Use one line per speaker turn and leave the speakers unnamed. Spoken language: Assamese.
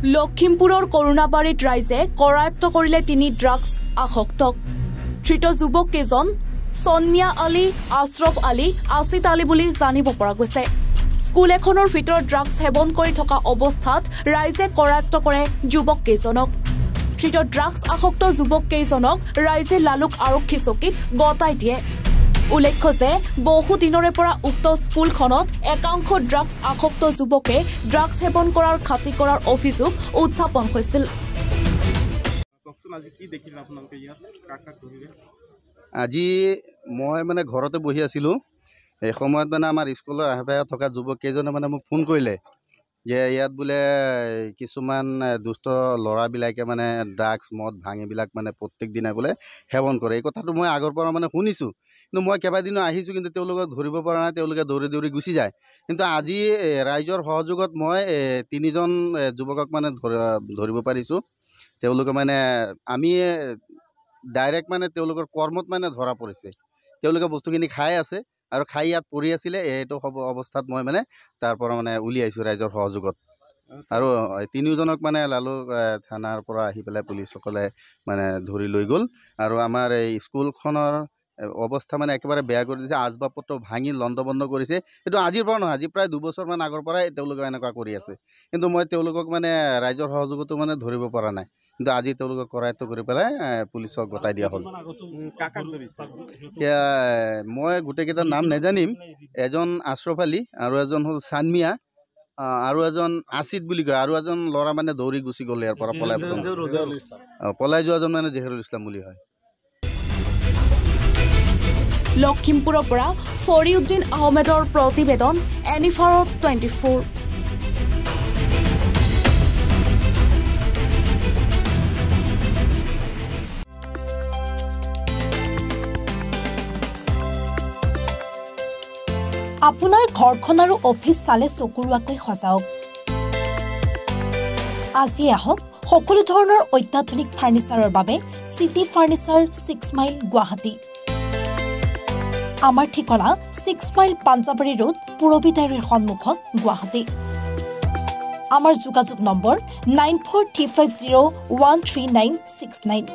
লখিমপুৰৰ কৰোণাবাৰীত ৰাইজে কৰায়ত্ব কৰিলে 3 ড্ৰাগছ আসক্তক। ধৃত যুৱক কেইজন সন্মিয়া আলী, আশৰফ আলী, আসিত আলী বুলি জানিব পৰা গৈছে। স্কুল এখনৰ ভিতৰত ড্ৰাগছ সেৱন কৰি থকা অৱস্থাত ৰাইজে কৰায়ত্ব কৰে যুৱক কেইজনক। ধৃত ড্ৰাগছ আসক্ত যুৱক কেইজনক ৰাইজে লালুক আৰক্ষী চকীত গতাই দিয়ে। উল্লেখ্য যে বহু দিনৰে পৰা উক্ত স্কুলখনত একাংশ ড্ৰাগছ আসক্ত যুৱকে ড্ৰাগছ সেৱন কৰাৰ খাতি কৰাৰ অভিযোগ উত্থাপন হৈছিল।
আজি মই মানে ঘৰতে বহি আছিলোঁ। এই সময়ত মানে আমাৰ স্কুলৰ আশে থকা যুৱক কেইজনে মানে মোক ফোন কৰিলে যে ইয়াত বোলে কিছুমান দুষ্ট ল'ৰাবিলাকে মানে ড্ৰাগছ মদ ভাং এইবিলাক মানে প্ৰত্যেক দিনাই বোলে সেৱন কৰে। এই কথাটো মই আগৰ পৰা মানে শুনিছোঁ, কিন্তু মই কেইবাদিনো আহিছোঁ, কিন্তু তেওঁলোকক ধৰিব পৰা নাই। তেওঁলোকে দৌৰি দৌৰি গুচি যায়। কিন্তু আজি ৰাইজৰ সহযোগত মই 3জন যুৱকক মানে ধৰিব পাৰিছোঁ। তেওঁলোকে মানে আমি ডাইৰেক্ট মানে তেওঁলোকৰ কৰ্মত মানে ধৰা পৰিছে। তেওঁলোকে বস্তুখিনি খাই আছে আৰু খাই ইয়াত পৰি আছিলে। এইটো অৱস্থাত মই মানে তাৰ পৰা মানে উলিয়াইছোঁ ৰাইজৰ সহযোগত। আৰু 3জনক মানে লালুক থানাৰ পৰা আহি পেলাই পুলিচসকলে মানে ধৰি লৈ গ'ল। আৰু আমাৰ এই স্কুলখনৰ অৱস্থা মানে একেবাৰে বেয়া কৰি দিছে। আচবাব পত্ৰ ভাঙি লণ্ডভণ্ড কৰিছে। এইটো আজিৰ পৰা নহয়, আজি প্ৰায় 2 বছৰমান আগৰ পৰাই তেওঁলোকে এনেকুৱা কৰি আছে। কিন্তু মই তেওঁলোকক মানে ৰাইজৰ সহযোগতো মানে ধৰিব পৰা নাই। কিন্তু আজি তেওঁলোকক কৰায়ত্ব কৰি পেলাই পুলিচক গতাই দিয়া হ'ল। এতিয়া মই গোটেইকেইটাৰ নাম নাজানিম। এজন আশৰফ আলী, আৰু এজন হ'ল চানমিয়া, আৰু এজন আসিত বুলি কয়, আৰু এজন ল'ৰা মানে দৌৰি গুচি গ'ল ইয়াৰ পৰা পলাই যোৱাজন মানে জেহেৰুল ইছলাম বুলি হয়।
লখিমপুৰৰ পৰা ফৰিউদ্দিন আহমেদৰ প্ৰতিবেদন, এনিফাৰত 24।
আপোনাৰ ঘৰখন আৰু অফিচ চালে চকুৰুৱাকৈ সজাওক। আজি আহক সকলো ধৰণৰ অত্যাধুনিক ফাৰ্নিচাৰৰ বাবে চিটি ফাৰ্নিচাৰ 6 মাইল গুৱাহাটী। আমাৰ ঠিকনা 6 মাইল পাঞ্জাবাৰী ৰোড, পুৰবিতাৰীৰ সন্মুখত, গুৱাহাটী। আমাৰ যোগাযোগ নম্বৰ 9435013969।